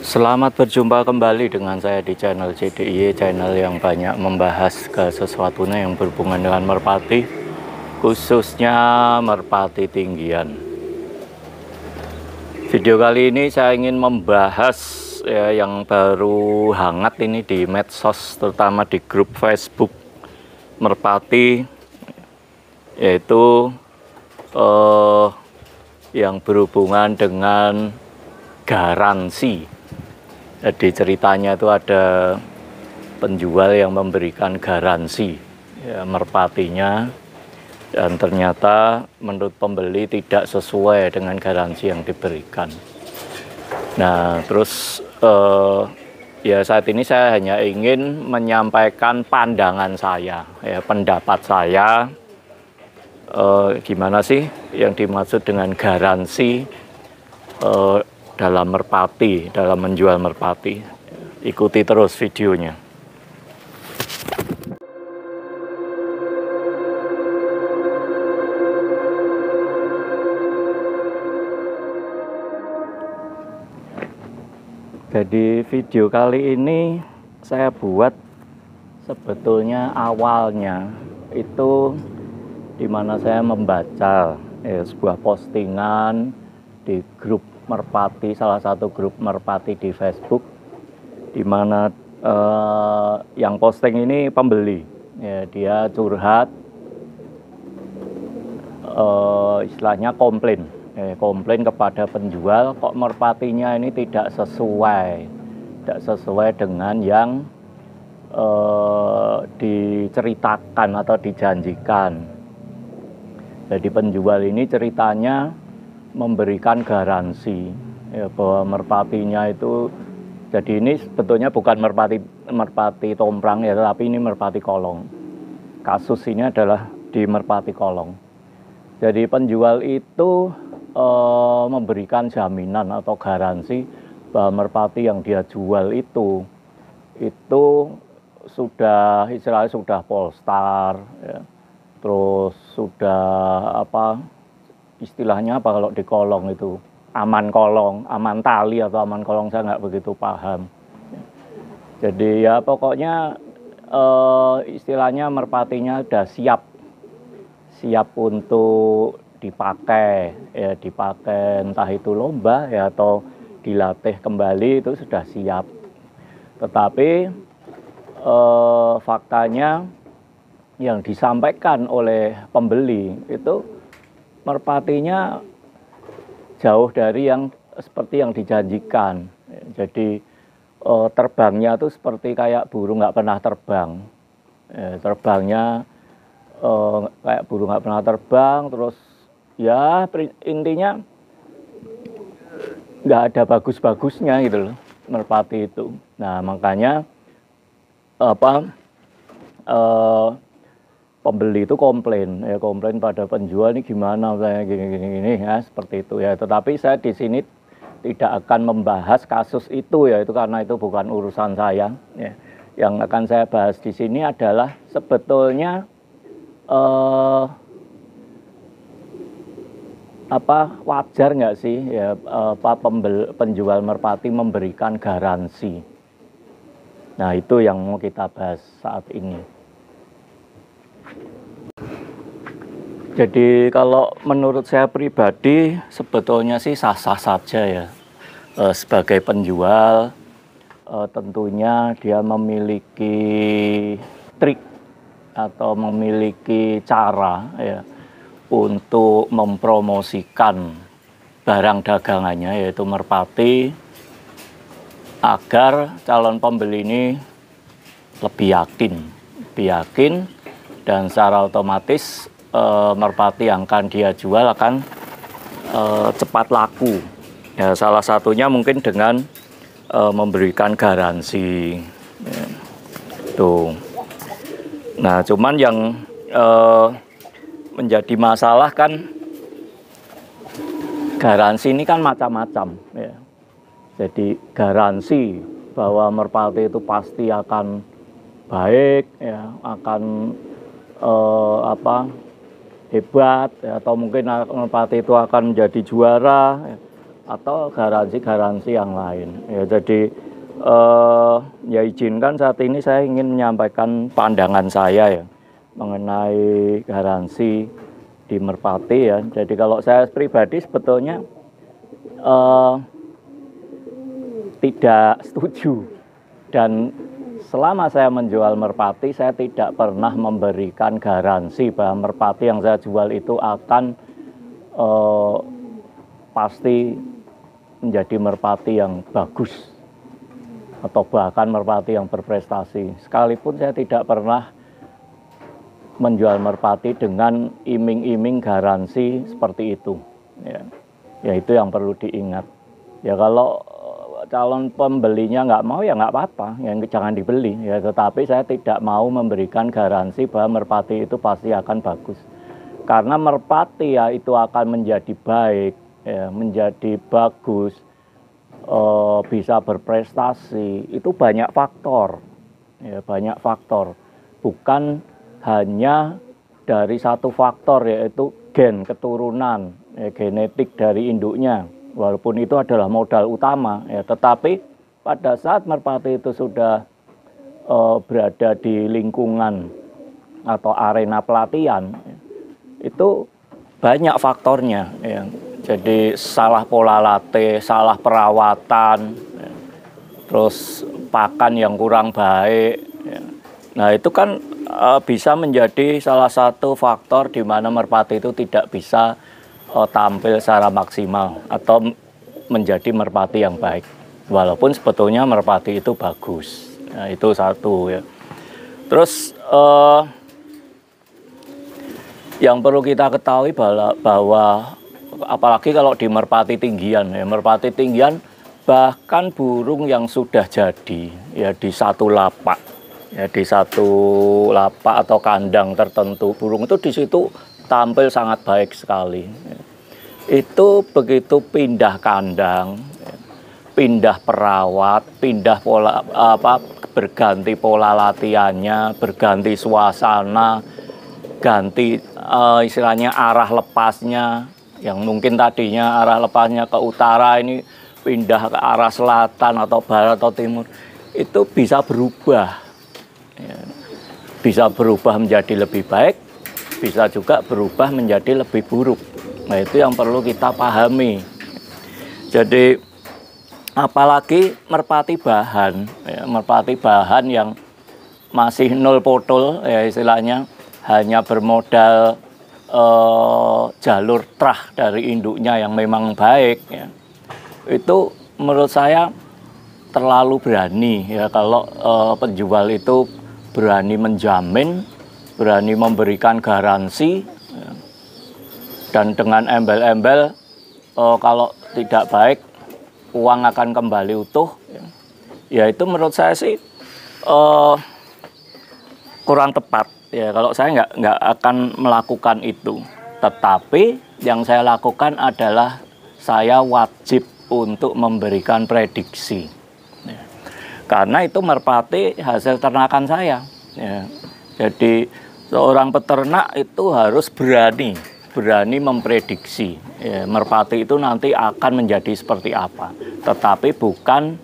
Selamat berjumpa kembali dengan saya di channel CDIY, channel yang banyak membahas ke sesuatunya yang berhubungan dengan merpati, khususnya merpati tinggian. Video kali ini saya ingin membahas ya, yang baru hangat ini di medsos, terutama di grup Facebook merpati, yaitu yang berhubungan dengan garansi. Jadi ceritanya itu ada penjual yang memberikan garansi ya, merpatinya, dan ternyata menurut pembeli tidak sesuai dengan garansi yang diberikan. Nah terus ya saat ini saya hanya ingin menyampaikan pandangan saya, ya, pendapat saya, gimana sih yang dimaksud dengan garansi dalam merpati, dalam menjual merpati. Ikuti terus videonya. Jadi video kali ini saya buat sebetulnya awalnya itu dimana saya membaca sebuah postingan di grup merpati, salah satu grup merpati di Facebook, di mana yang posting ini pembeli, ya, dia curhat, istilahnya komplain kepada penjual, kok merpatinya ini tidak sesuai dengan yang diceritakan atau dijanjikan. Jadi penjual ini ceritanya memberikan garansi ya, bahwa merpatinya itu, jadi ini sebetulnya bukan merpati tomprang ya, tapi ini merpati kolong. Kasus ini adalah di merpati kolong. Jadi penjual itu memberikan jaminan atau garansi bahwa merpati yang dia jual itu sudah istilahnya sudah polestar ya, terus sudah istilahnya apa kalau di kolong itu, aman kolong, aman tali atau aman kolong, saya nggak begitu paham. Jadi ya pokoknya istilahnya merpatinya udah siap untuk dipakai, ya dipakai entah itu lomba ya atau dilatih kembali, itu sudah siap. Tetapi faktanya yang disampaikan oleh pembeli itu merpatinya jauh dari yang seperti yang dijanjikan. Jadi terbangnya tuh seperti kayak burung nggak pernah terbang. Terbangnya kayak burung nggak pernah terbang, terus ya intinya nggak ada bagus-bagusnya gitu loh merpati itu. Nah makanya pembeli itu komplain pada penjual, ini gimana saya gini ya, seperti itu ya. Tetapi saya di sini tidak akan membahas kasus itu ya, itu karena itu bukan urusan saya ya. Yang akan saya bahas di sini adalah sebetulnya wajar nggak sih ya penjual merpati memberikan garansi. Nah itu yang mau kita bahas saat ini. Jadi kalau menurut saya pribadi sebetulnya sih sah-sah saja ya. Sebagai penjual tentunya dia memiliki trik atau memiliki cara ya untuk mempromosikan barang dagangannya, yaitu merpati, agar calon pembeli ini lebih yakin dan secara otomatis merpati yang akan dia jual akan cepat laku. Ya, salah satunya mungkin dengan memberikan garansi. Ya, tuh. Nah, cuman yang menjadi masalah kan garansi ini kan macam-macam ya. Jadi garansi bahwa merpati itu pasti akan baik ya, akan hebat ya, atau mungkin merpati itu akan menjadi juara ya. atau garansi-garansi yang lain. Ya, jadi ya izinkan saat ini saya ingin menyampaikan pandangan saya ya mengenai garansi di merpati ya. Jadi kalau saya pribadi sebetulnya tidak setuju, dan selama saya menjual merpati saya tidak pernah memberikan garansi bahwa merpati yang saya jual itu akan pasti menjadi merpati yang bagus atau bahkan merpati yang berprestasi. Sekalipun saya tidak pernah menjual merpati dengan iming-iming garansi seperti itu. Ya itu yang perlu diingat. Ya kalau calon pembelinya nggak mau ya nggak apa-apa, yang jangan dibeli. Ya, tetapi saya tidak mau memberikan garansi bahwa merpati itu pasti akan bagus. Karena merpati ya itu akan menjadi baik, ya, menjadi bagus, bisa berprestasi. Itu banyak faktor, ya, banyak faktor. Bukan hanya dari satu faktor yaitu gen keturunan, ya, genetik dari induknya. Walaupun itu adalah modal utama, ya, tetapi pada saat merpati itu sudah berada di lingkungan atau arena pelatihan, ya, itu banyak faktornya. Ya. Jadi salah pola latih, salah perawatan, ya, terus pakan yang kurang baik. Ya. Nah itu kan bisa menjadi salah satu faktor di mana merpati itu tidak bisa tampil secara maksimal atau menjadi merpati yang baik, walaupun sebetulnya merpati itu bagus. Nah, itu satu ya. Terus yang perlu kita ketahui bahwa apalagi kalau di merpati tinggian ya, merpati tinggian bahkan burung yang sudah jadi ya di satu lapak ya, di satu lapak atau kandang tertentu, burung itu di situ tampil sangat baik sekali. Itu begitu pindah kandang, pindah perawat, pindah pola berganti pola latihannya, berganti suasana, ganti istilahnya arah lepasnya, yang mungkin tadinya arah lepasnya ke utara ini pindah ke arah selatan atau barat atau timur, itu bisa berubah, ya. Bisa berubah menjadi lebih baik, bisa juga berubah menjadi lebih buruk. Nah itu yang perlu kita pahami. Jadi apalagi merpati bahan, ya, merpati bahan yang masih nol potol ya istilahnya, hanya bermodal jalur trah dari induknya yang memang baik, ya. Itu menurut saya terlalu berani ya kalau penjual itu berani menjamin, berani memberikan garansi, ya. Dan dengan embel-embel kalau tidak baik uang akan kembali utuh, ya. Ya itu menurut saya sih kurang tepat ya, kalau saya nggak akan melakukan itu. Tetapi yang saya lakukan adalah saya wajib untuk memberikan prediksi, ya. Karena itu merpati hasil ternakan saya, ya. Jadi seorang peternak itu harus berani memprediksi, ya, merpati itu nanti akan menjadi seperti apa, tetapi bukan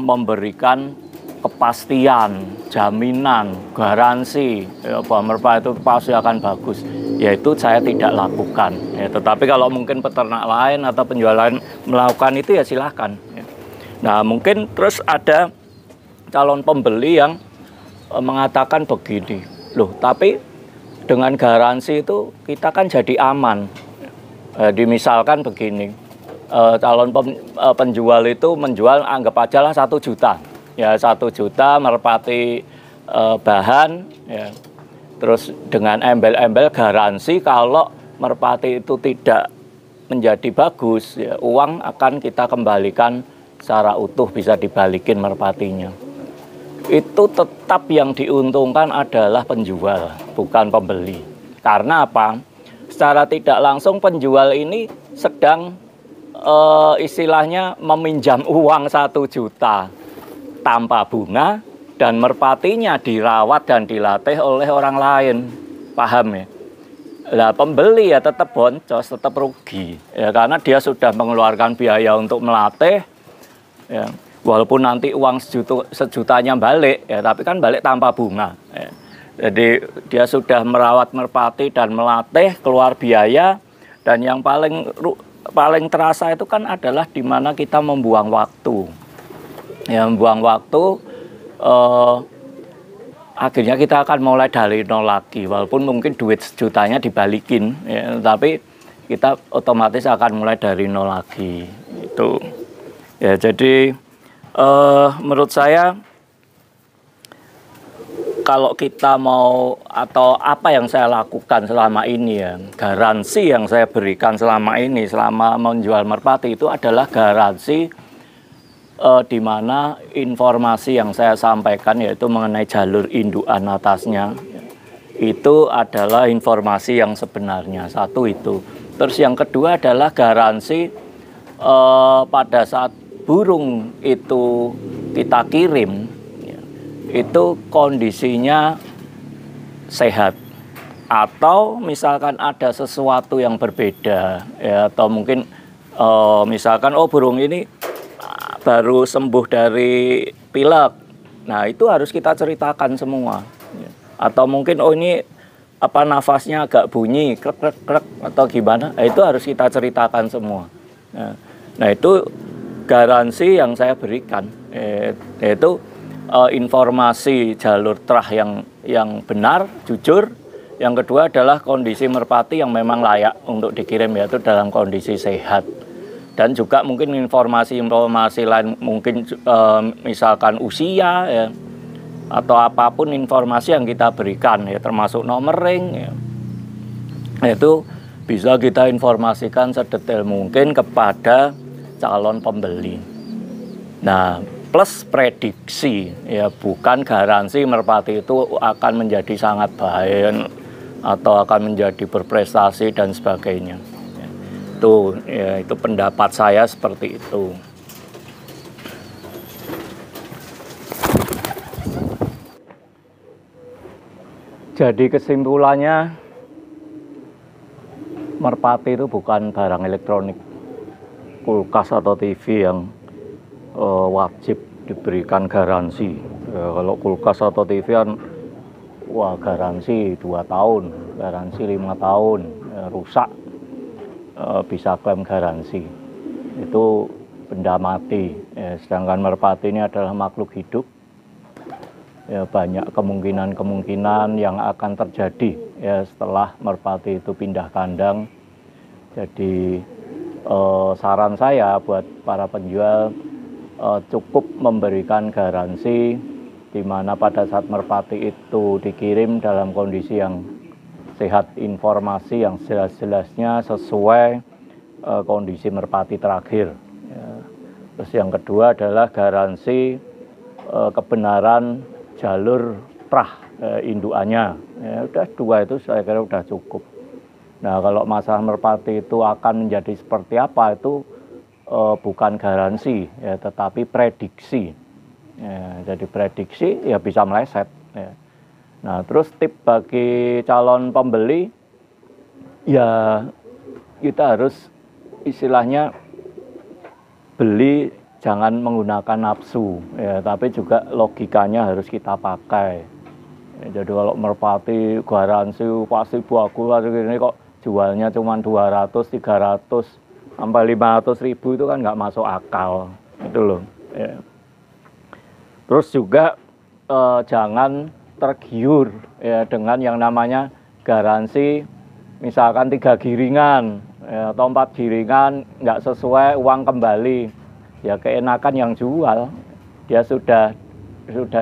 memberikan kepastian, jaminan, garansi, ya, bahwa merpati itu pasti akan bagus. Yaitu saya tidak lakukan, ya. Tetapi kalau mungkin peternak lain atau penjual lain melakukan itu ya silahkan, ya. Nah mungkin terus ada calon pembeli yang mengatakan begini, loh tapi dengan garansi itu kita kan jadi aman. Dimisalkan begini, calon penjual itu menjual anggap aja lah 1 juta. Ya 1 juta merpati bahan, ya. Terus dengan embel-embel garansi kalau merpati itu tidak menjadi bagus, ya, uang akan kita kembalikan secara utuh, bisa dibalikin merpatinya. Itu tetap yang diuntungkan adalah penjual, bukan pembeli. Karena apa? Secara tidak langsung penjual ini sedang istilahnya meminjam uang 1 juta tanpa bunga, dan merpatinya dirawat dan dilatih oleh orang lain. Paham ya? Lah pembeli ya tetap boncos, tetap rugi ya, karena dia sudah mengeluarkan biaya untuk melatih ya, walaupun nanti uang sejutanya balik ya, tapi kan balik tanpa bunga ya. Jadi dia sudah merawat merpati dan melatih, keluar biaya, dan yang paling terasa itu kan adalah di mana kita membuang waktu ya, membuang waktu. Akhirnya kita akan mulai dari nol lagi, walaupun mungkin duit sejutanya dibalikin ya, tapi kita otomatis akan mulai dari nol lagi itu ya. Jadi menurut saya kalau kita mau, atau apa yang saya lakukan selama ini ya, garansi yang saya berikan selama ini selama menjual merpati itu adalah garansi di mana informasi yang saya sampaikan yaitu mengenai jalur indukan atasnya itu adalah informasi yang sebenarnya. Satu itu. Terus yang kedua adalah garansi pada saat burung itu kita kirim ya, itu kondisinya sehat, atau misalkan ada sesuatu yang berbeda ya, atau mungkin misalkan burung ini baru sembuh dari pilek. Nah, itu harus kita ceritakan semua. Atau mungkin ini nafasnya agak bunyi krek krek krek atau gimana. Nah, itu harus kita ceritakan semua. Nah, itu garansi yang saya berikan, yaitu informasi jalur trah yang benar, jujur. Yang kedua adalah kondisi merpati yang memang layak untuk dikirim, yaitu dalam kondisi sehat. Dan juga mungkin informasi-informasi lain, mungkin misalkan usia ya, atau apapun informasi yang kita berikan ya, termasuk nomor ring ya, itu bisa kita informasikan sedetail mungkin kepada calon pembeli. Nah, plus prediksi ya, bukan garansi merpati itu akan menjadi sangat baik atau akan menjadi berprestasi dan sebagainya. Itu pendapat saya seperti itu. Jadi kesimpulannya, merpati itu bukan barang elektronik, kulkas atau TV yang wajib diberikan garansi. Kalau kulkas atau TV kan garansi 2 tahun, garansi 5 tahun, rusak bisa klaim garansi. Itu benda mati ya, sedangkan merpati ini adalah makhluk hidup ya, banyak kemungkinan yang akan terjadi ya setelah merpati itu pindah kandang. Jadi saran saya buat para penjual, cukup memberikan garansi di mana pada saat merpati itu dikirim dalam kondisi yang sehat, informasi yang jelas-jelasnya sesuai kondisi merpati terakhir ya. Terus yang kedua adalah garansi kebenaran jalur trah indukannya ya, udah 2 itu saya kira udah cukup. Nah, kalau masalah merpati itu akan menjadi seperti apa, itu bukan garansi ya, tetapi prediksi ya. Jadi prediksi ya bisa meleset ya. Nah, terus tip bagi calon pembeli, ya kita harus istilahnya beli jangan menggunakan nafsu, ya, tapi juga logikanya harus kita pakai. Ya, jadi kalau merpati garansi pasti bagus, ini kok jualnya cuma 200, 300, sampai 500 ribu, itu kan nggak masuk akal, itu loh. Ya. Terus juga jangan tergiur ya dengan yang namanya garansi, misalkan 3 giringan ya, atau 4 giringan nggak sesuai uang kembali ya, keenakan yang jual. Dia sudah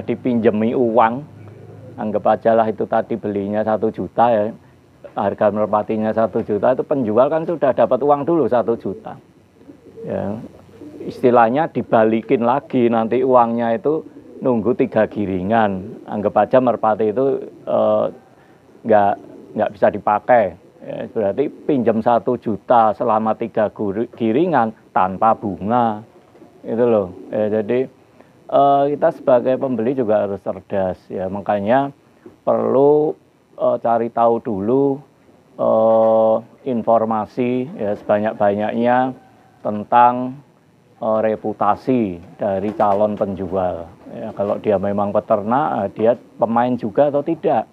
dipinjemi uang, anggap aja lah itu tadi belinya 1 juta ya, harga merpatinya 1 juta, itu penjual kan sudah dapat uang dulu 1 juta ya, istilahnya dibalikin lagi nanti uangnya itu nunggu 3 giringan. Anggap aja merpati itu nggak bisa dipakai ya, berarti pinjam 1 juta selama 3 giringan tanpa bunga, itu loh ya. Jadi kita sebagai pembeli juga harus cerdas ya, makanya perlu cari tahu dulu informasi ya sebanyak-banyaknya tentang reputasi dari calon penjual. Ya, kalau dia memang peternak, dia pemain juga atau tidak?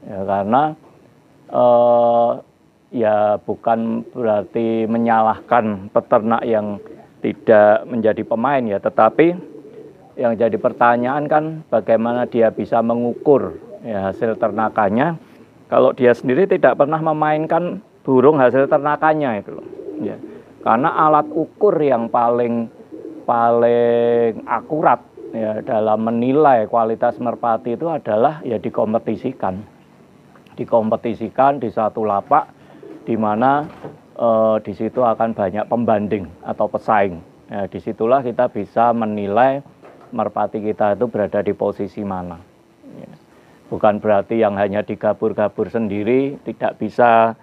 Ya, karena ya bukan berarti menyalahkan peternak yang tidak menjadi pemain ya, tetapi yang jadi pertanyaan kan bagaimana dia bisa mengukur ya, hasil ternakannya kalau dia sendiri tidak pernah memainkan burung hasil ternakannya itu loh. Ya. Karena alat ukur yang paling akurat ya dalam menilai kualitas merpati itu adalah ya dikompetisikan di satu lapak di mana di situ akan banyak pembanding atau pesaing. Ya, disitulah kita bisa menilai merpati kita itu berada di posisi mana. Ya. Bukan berarti yang hanya digabur-gabur sendiri tidak bisa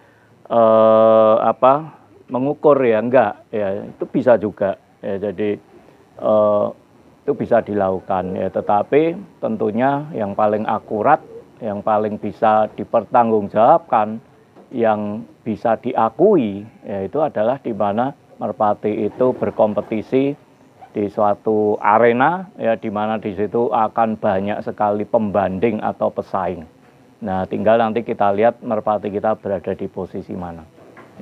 mengukur ya, enggak ya, itu bisa juga ya, jadi itu bisa dilakukan ya, tetapi tentunya yang paling akurat, yang paling bisa dipertanggungjawabkan, yang bisa diakui yaitu adalah di mana merpati itu berkompetisi di suatu arena ya, di mana di situ akan banyak sekali pembanding atau pesaing. Nah, tinggal nanti kita lihat merpati kita berada di posisi mana.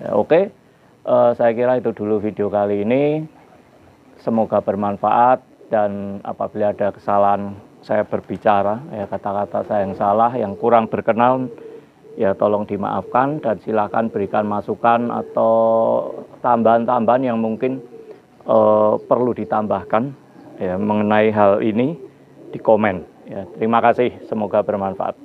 Ya, oke. Saya kira itu dulu video kali ini. Semoga bermanfaat, dan apabila ada kesalahan saya berbicara, ya kata-kata saya yang salah, yang kurang berkenan, ya tolong dimaafkan, dan silakan berikan masukan atau tambahan-tambahan yang mungkin perlu ditambahkan ya, mengenai hal ini di komen. Ya, terima kasih, semoga bermanfaat.